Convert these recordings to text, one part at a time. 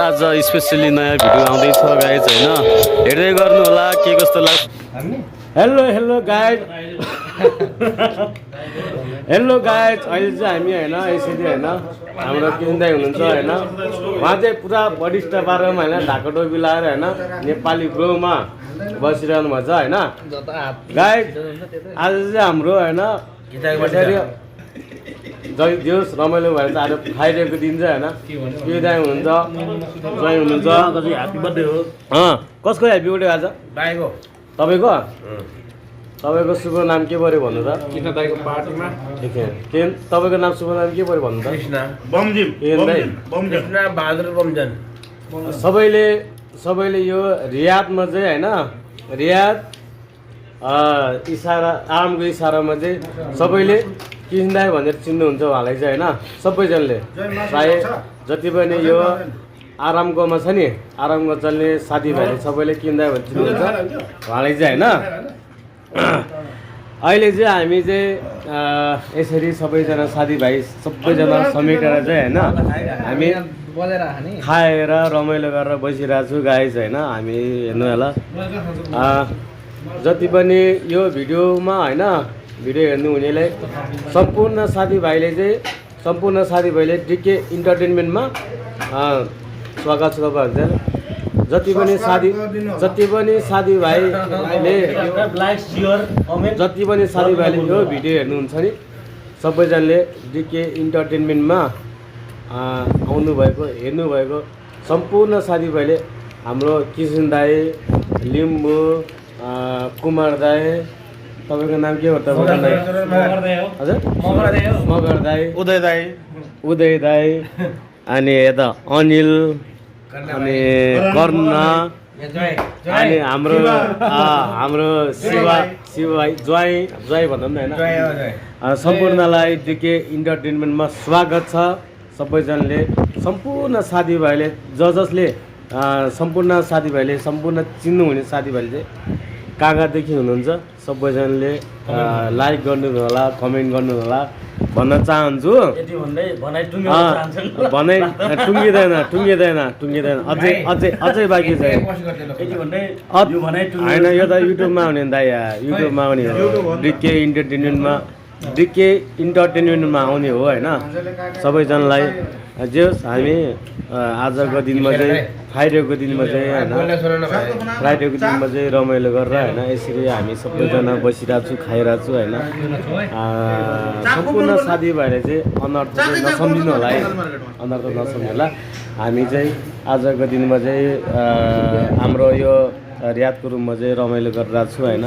आज स्पेसली नयाँ भिडियो आउँदैछ गाइज होइन, हेर्दै गर्नु होला के कस्तो लाग्छ। Hello hello guys hello guys, अहिले चाहिँ हामी होइन यसरी होइन हाम्रो किन्दै हुनुहुन्छ होइन, उहाँ चाहिँ पुरा वरिष्ठ पारामा होइन ढाका टोपी लाएर होइन नेपाली ग्रोमा बसिरहनु भएको छ होइन। गाइज आज चाहिँ हाम्रो होइन जय दियोस् रमाइलो भएर चाहिँ आज खाइरहेको दिन चाहिँ होइन बिदाय हुनुहुन्छ, जय हुनुहुन्छ। ह्याप्पी बर्थडे हो। कसको ह्याप्पी बर्थडे आज? दाइको। तपाईँको? तपाईँको शुभ नाम के पऱ्यो भन्नु त? कृष्ण दाइको पार्टीमा। ठिक है। के तपाईँको नाम शुभ नाम के पऱ्यो भन्नु त? कृष्ण बमजिम। कृष्ण बहादुर बमजन। सबैले यो रियादमा चाहिँ होइन रियाद इसारा आरामको इसारामा चाहिँ सबैले कृष्ण दाई भनेर चिन्नुहुन्छ उहाँलाई चाहिँ होइन सबैजनाले, प्राय जति पनि यो आरामकोमा छ नि आरामको चल्ने साथीभाइले सबैले कृष्ण दाई भनेर चिन्नुहुन्छ उहाँलाई चाहिँ होइन। अहिले चाहिँ हामी चाहिँ यसरी सबैजना साथीभाइ सबैजना समेटेर चाहिँ होइन हामी खाएर रमाइलो गरेर बसिरहेको छु गाइज होइन। हामी हेर्नु होला जति पनि यो भिडियोमा होइन भिडियो हेर्नु हुनेलाई सम्पूर्ण साथीभाइले डिके इन्टरटेनमेन्टमा स्वागत छ तपाईँहरू। जति पनि साथीभाइले यो भिडियो हेर्नुहुन्छ नि सबैजनाले डिके इन्टरटेनमेन्टमा आउनुभएको हेर्नुभएको सम्पूर्ण साथीभाइले हाम्रो कृष्ण दाई, लिम्बू, कुमार दाई, तपाईँको नाम के हो? हजुर मगर दाई, उदय दाई अनि यता अनिल अनि कर्ण अनि हाम्रो शिवा ज्वाई भनौँ न होइन। सम्पूर्णलाई डिके इन्टरटेनमेन्टमा स्वागत छ सबैजनाले, सम्पूर्ण साथीभाइले जसले सम्पूर्ण साथीभाइले सम्पूर्ण चिन्नुहुने साथीभाइले चाहिँ कहाँदेखि हुनुहुन्छ सबैजनाले लाइक गर्नु होला, कमेन्ट गर्नु होला भन्न चाहन्छु। भनाइ टुङ्गिँदैन अझै बाँकी छ होइन। यो त युट्युबमा आउने दाइ, युट्युबमा आउने हो, डिके इन्टरटेनमेन्टमा आउने हो होइन। सबैजनालाई जे होस् हामी आजको दिनमा चाहिँ फ्राइडेको दिनमा चाहिँ होइन फ्राइडेको दिनमा चाहिँ रमाइलो गरेर होइन यसरी हामी सबैजना बसिरहेको छु खाइरहेको छु होइन। सम्पूर्ण साथीभाइले चाहिँ अनर्थ चाहिँ नसम्झिनु होला है, अनर्थ नसम्झिनु होला। हामी चाहिँ आजको दिनमा चाहिँ हाम्रो यो रियादको रुममा चाहिँ रमाइलो गरिरहेको छु होइन।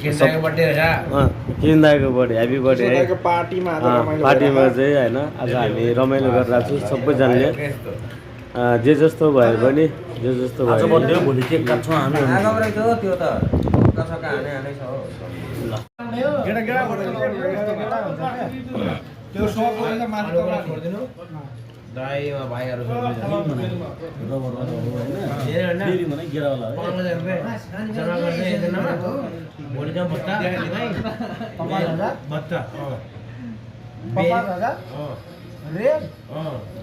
किन्दाको बर्थडे ह्याप्पी बर्थडे है। पार्टीमा चाहिँ होइन आज हामी रमाइलो गरिरहेको छु सबैजनाले। जे जस्तो भयो भने भोलि केक काट्छौँ हामी। दाइमा भाइहरू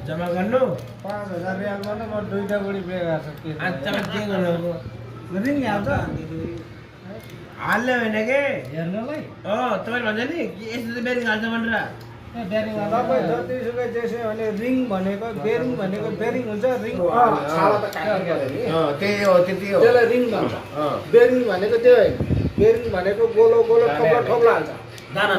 जम्मा गर्नु 5000 रियाल गर्नु म दुईटा गोडी पे गर्छ के गर्नु रिङ हाल्छ हाल्ने होइन के हेर्नलाई तपाईले भन्छ नि यस्तो चाहिँ बेरिङ हाल्छ भनेर बेरिङ तपाईँ जतिसुकै जेसै भने रिङ भनेको बेरिङ हुन्छ रिङ त्यही हो त्यति हो त्यसलाई रिङ भन्छ। बेरिङ भनेको त्यो होइन, बेरिङ भनेको गोलो गोलो ठोक्ला ठोक्ला हाल्छ। दाना